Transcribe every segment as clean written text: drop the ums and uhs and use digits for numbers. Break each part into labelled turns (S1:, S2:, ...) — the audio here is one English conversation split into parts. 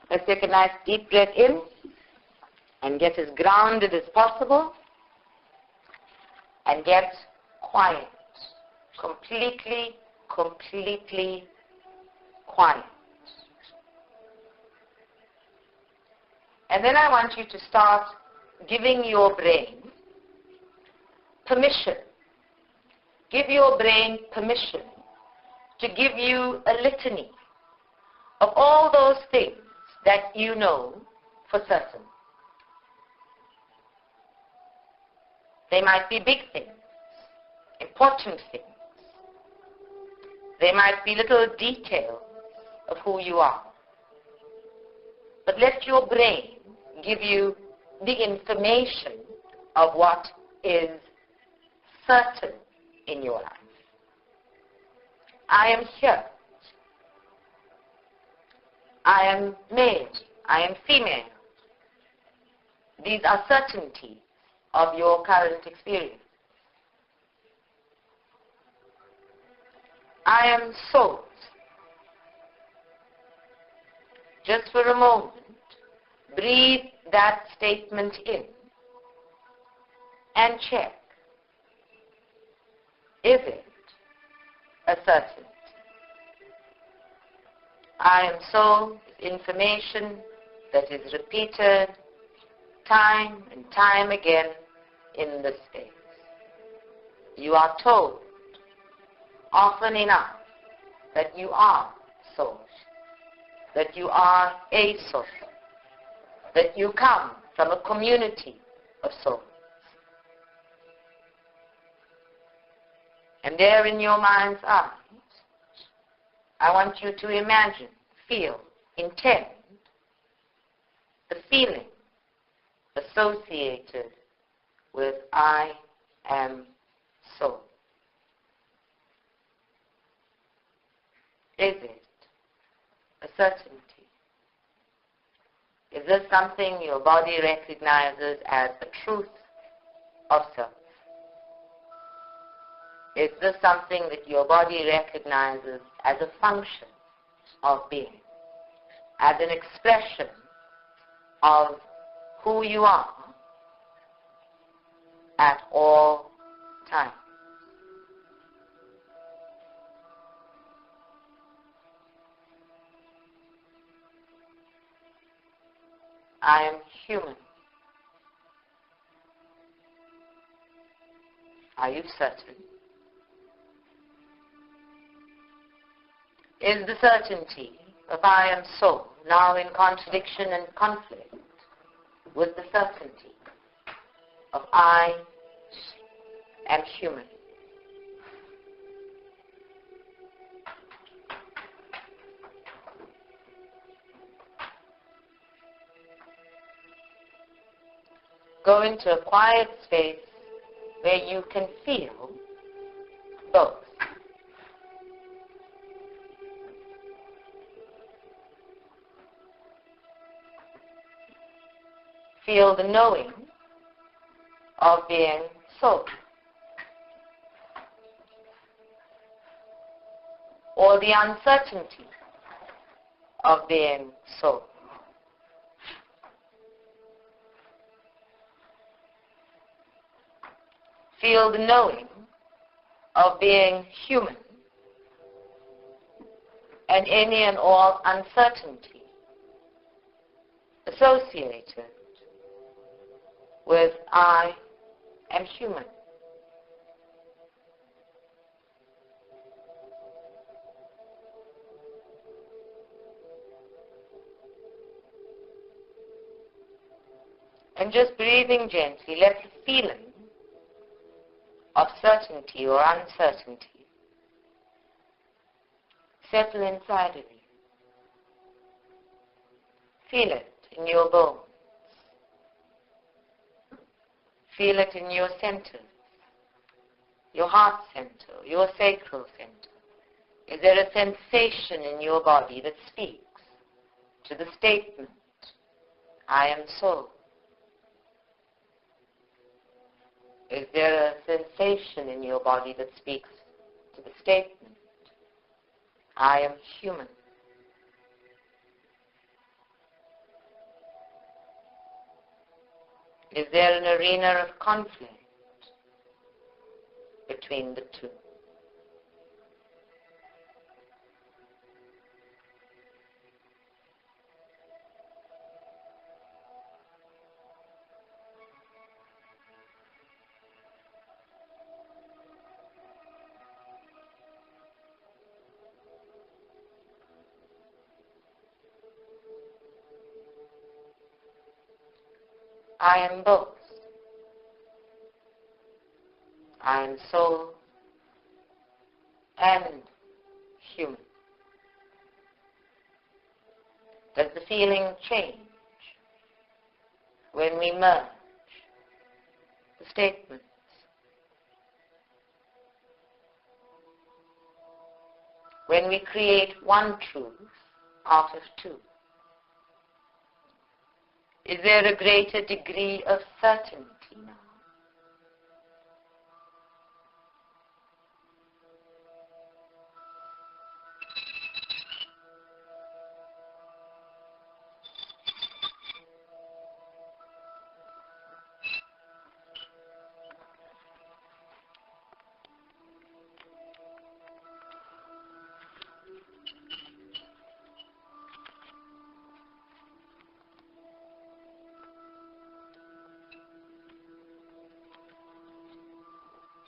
S1: Let's take a nice deep breath in and get as grounded as possible and get quiet. Completely quiet. And then I want you to start giving your brain permission. Give your brain permission to give you a litany of all those things that you know for certain. They might be big things, important things. They might be little details of who you are. But let your brain give you the information of what is certain in your life. I am here. I am male. I am female. These are certainties of your current experience. I am soul. Just for a moment, breathe that statement in and check. Is it a certainty? I am soul is information that is repeated time and time again in the space. You are told often enough that you are soul, that you are a soul, that you come from a community of souls. And there in your mind's eye, I want you to imagine, feel, intend the feeling associated with I am soul. Is it a certainty? Is this something your body recognizes as a truth of self? Is this something that your body recognizes as a function of being, as an expression of who you are at all times? I am human. Are you certain? Is the certainty of I am soul now in contradiction and conflict with the certainty of I am human? Go into a quiet space where you can feel both. Feel the knowing of being soul, or the uncertainty of being soul. Feel the knowing of being human and any and all uncertainty associated with I am human. And just breathing gently, let the feeling of certainty or uncertainty settle inside of you. Feel it in your bones. Feel it in your centers, your heart center, your sacral center. Is there a sensation in your body that speaks to the statement, I am soul? Is there a sensation in your body that speaks to the statement, I am human? Is there an arena of conflict between the two? I am both. I am soul and human. Does the feeling change when we merge the statements? When we create one truth out of two? Is there a greater degree of certainty now?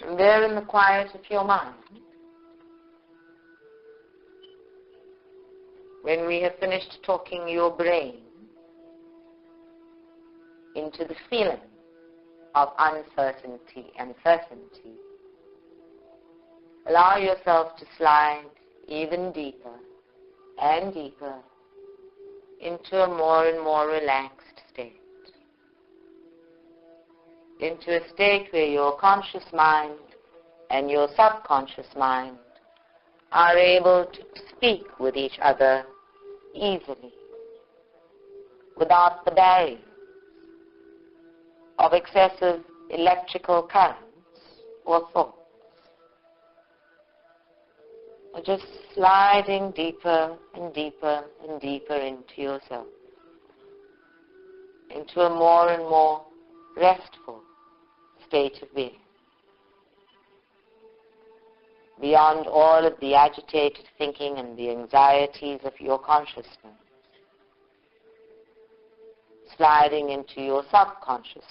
S1: And there in the quiet of your mind, when we have finished talking your brain into the feeling of uncertainty and certainty, allow yourself to slide even deeper and deeper into a more and more relaxed state. Into a state where your conscious mind and your subconscious mind are able to speak with each other easily, without the barriers of excessive electrical currents or thoughts. Or just sliding deeper and deeper and deeper into yourself, into a more and more restful state of being, beyond all of the agitated thinking and the anxieties of your consciousness, sliding into your subconsciousness,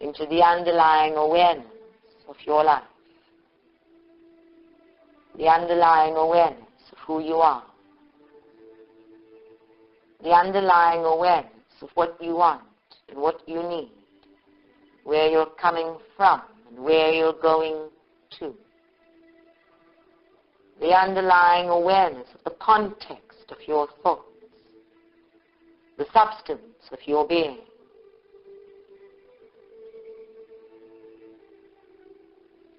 S1: into the underlying awareness of your life, the underlying awareness of who you are, the underlying awareness of what you want and what you need, where you're coming from and where you're going to. The underlying awareness of the context of your thoughts, the substance of your being.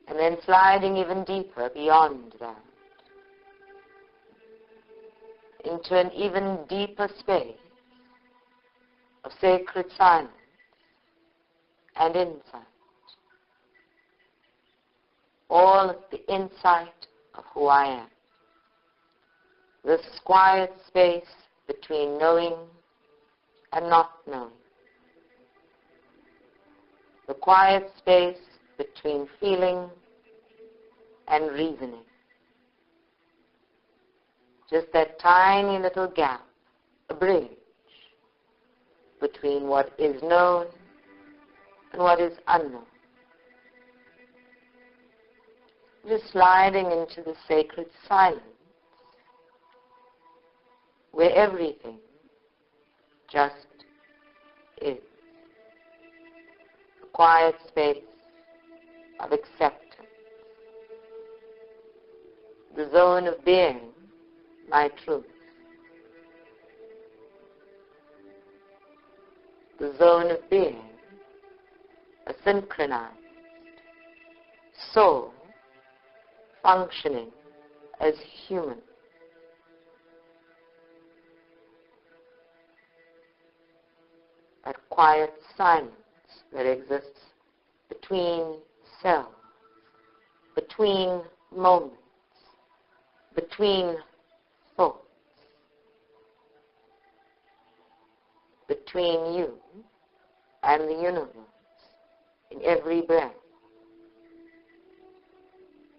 S1: And then sliding even deeper beyond that, into an even deeper space of sacred silence and insight. All of the insight of who I am. This quiet space between knowing and not knowing. The quiet space between feeling and reasoning. Just that tiny little gap, a bridge between what is known and what is unknown. Just sliding into the sacred silence where everything just is. A quiet space of acceptance. The zone of being, my truth. The zone of being, a synchronized soul functioning as human. That quiet silence that exists between selves, between moments, between thoughts. between you and the universe in every breath.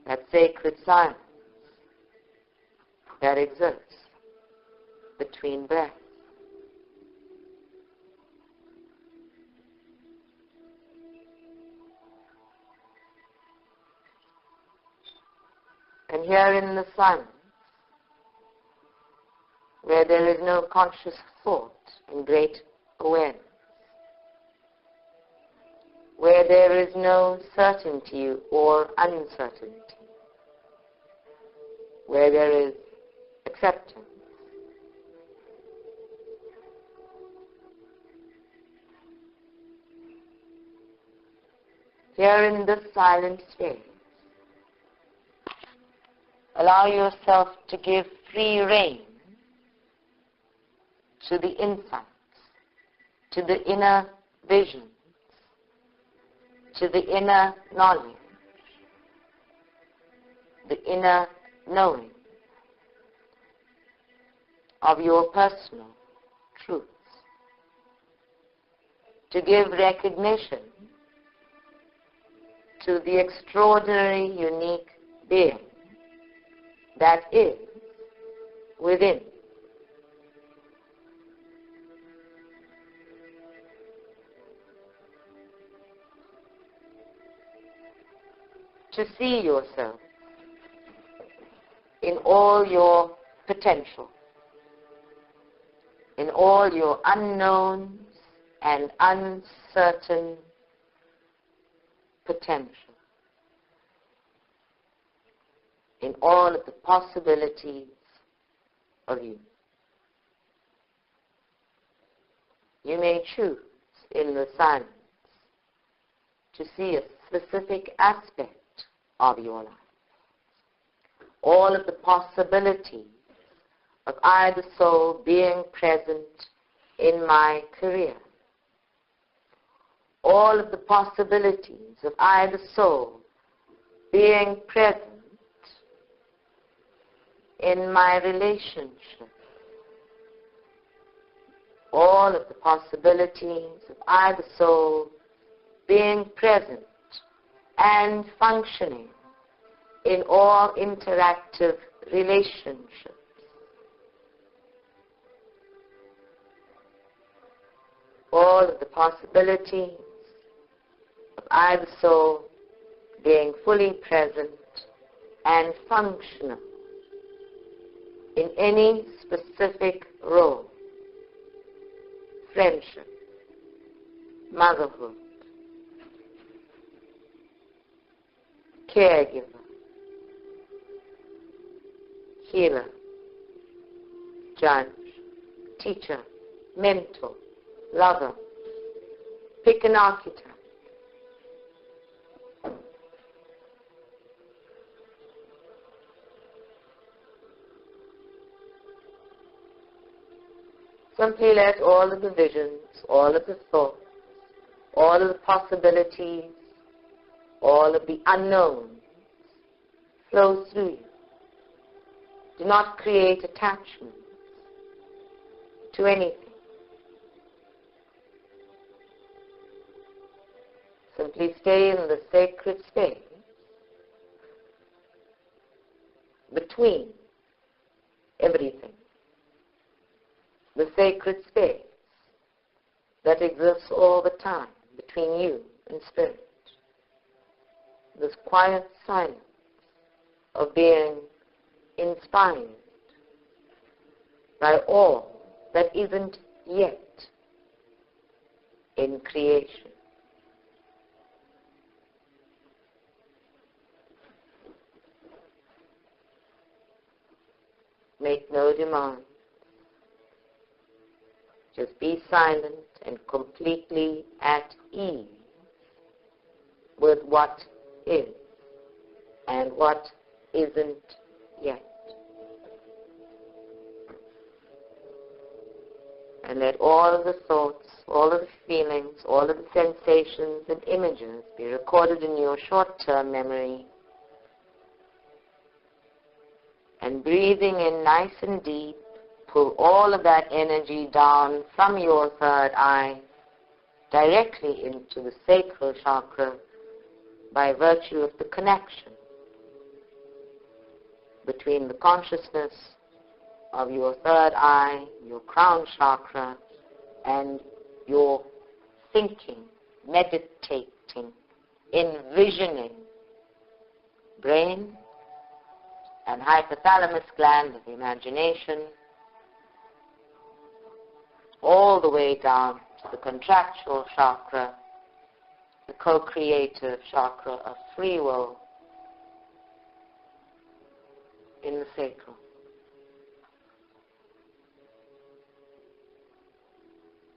S1: That sacred silence that exists between breaths. And here in the silence, where there is no conscious thought and great awareness, where there is no certainty or uncertainty, where there is acceptance, here in this silent space, allow yourself to give free rein to the insights, to the inner visions, to the inner knowledge, the inner knowing of your personal truths. To give recognition to the extraordinary, unique being that is within. To see yourself in all your potential, in all your unknowns and uncertain potential, in all of the possibilities of you. You may choose in the silence to see a specific aspect of your life. All of the possibilities of either soul being present in my career. All of the possibilities of either soul being present in my relationship. All of the possibilities of either soul being present and functioning in all interactive relationships. All of the possibilities of either soul being fully present and functional in any specific role: friendship, motherhood, caregiver, healer, judge, teacher, mentor, lover. Pick an archetype. Simply let all of the visions, all of the thoughts, all of the possibilities, all of the unknowns flow through you. Do not create attachments to anything. Simply stay in the sacred space between everything. The sacred space that exists all the time between you and Spirit. This quiet silence of being inspired by all that isn't yet in creation. Make no demand. Just be silent and completely at ease with what is and what isn't yet. And let all of the thoughts, all of the feelings, all of the sensations and images be recorded in your short-term memory. And breathing in nice and deep, pull all of that energy down from your third eye directly into the sacral chakra by virtue of the connection between the consciousness of your third eye, your crown chakra, and your thinking, meditating, envisioning brain and hypothalamus gland of the imagination, all the way down to the contractual chakra, the co-creative chakra of free will in the sacral.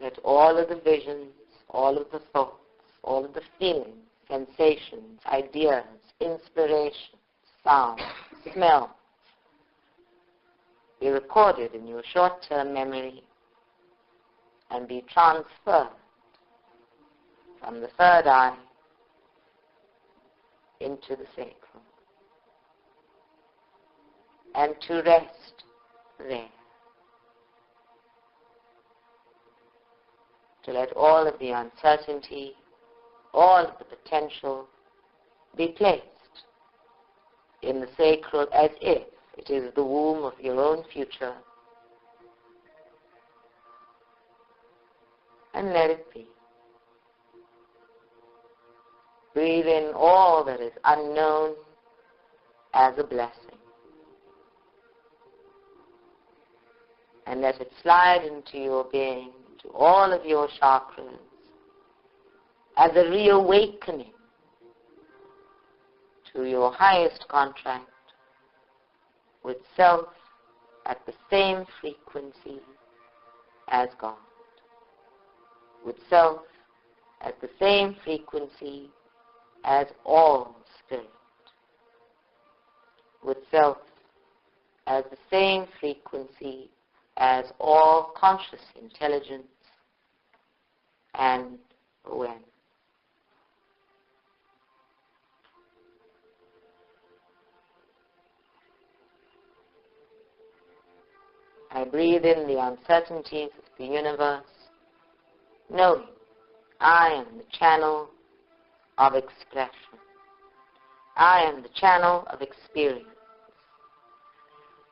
S1: Let all of the visions, all of the thoughts, all of the feelings, sensations, ideas, inspirations, sounds, smells be recorded in your short-term memory and be transferred from the third eye into the sacral, and to rest there. To let all of the uncertainty, all of the potential be placed in the sacral as if it is the womb of your own future, and let it be. Breathe in all that is unknown as a blessing, and let it slide into your being, to all of your chakras, as a reawakening to your highest contract with self at the same frequency as God, with self at the same frequency as all spirit, with self as the same frequency as all conscious intelligence and awareness. I breathe in the uncertainties of the universe, knowing I am the channel of expression. I am the channel of experience.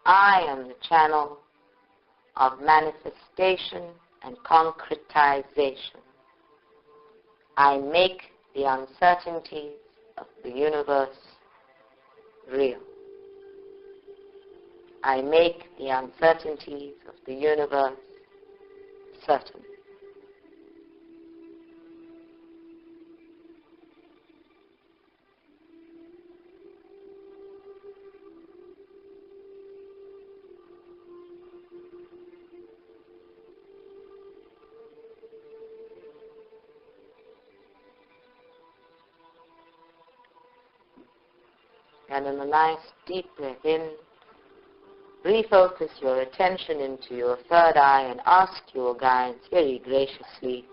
S1: I am the channel of manifestation and concretization. I make the uncertainties of the universe real. I make the uncertainties of the universe certain. And in a nice deep breath in, refocus your attention into your third eye and ask your guides very graciously,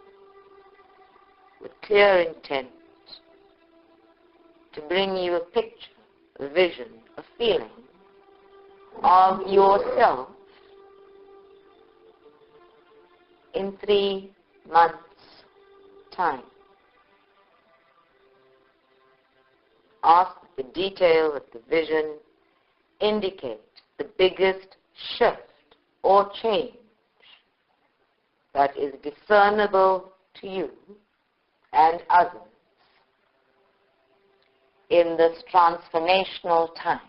S1: with clear intent, to bring you a picture, a vision, a feeling of yourself in 3 months' time. Ask the detail of the vision indicate the biggest shift or change that is discernible to you and others in this transformational time.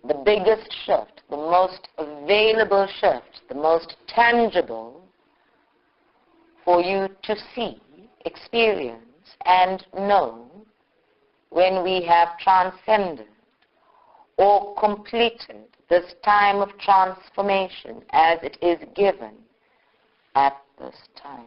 S1: The biggest shift, the most available shift, the most tangible for you to see, experience, and know when we have transcended or completed this time of transformation as it is given at this time.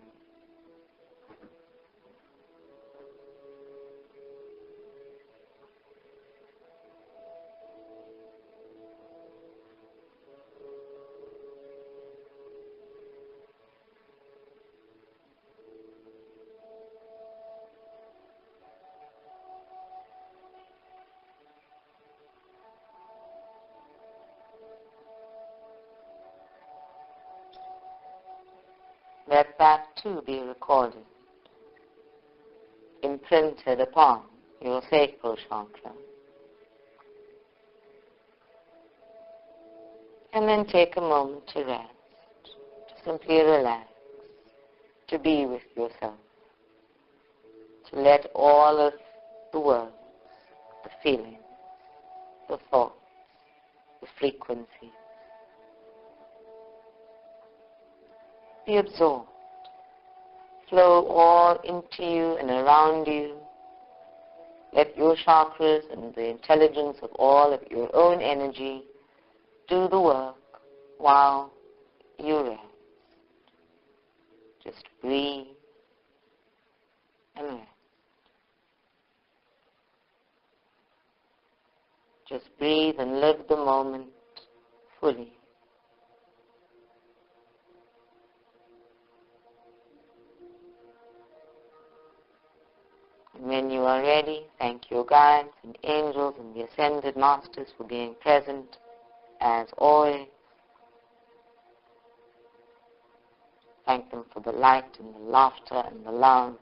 S1: let that too be recorded, imprinted upon your sacral chakra. And then take a moment to rest, to simply relax, to be with yourself, to let all of the words, the feelings, the thoughts, the frequencies be absorbed, flow all into you and around you. Let your chakras and the intelligence of all of your own energy do the work while you rest. Just breathe and rest. Just breathe and live the moment fully. And when you are ready, thank your guides and angels and the ascended masters for being present as always. Thank them for the light and the laughter and the love.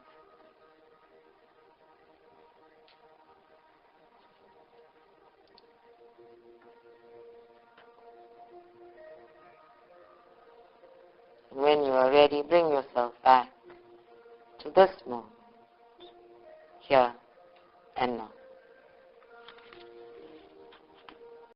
S1: And when you are ready, bring yourself back to this moment, here and now.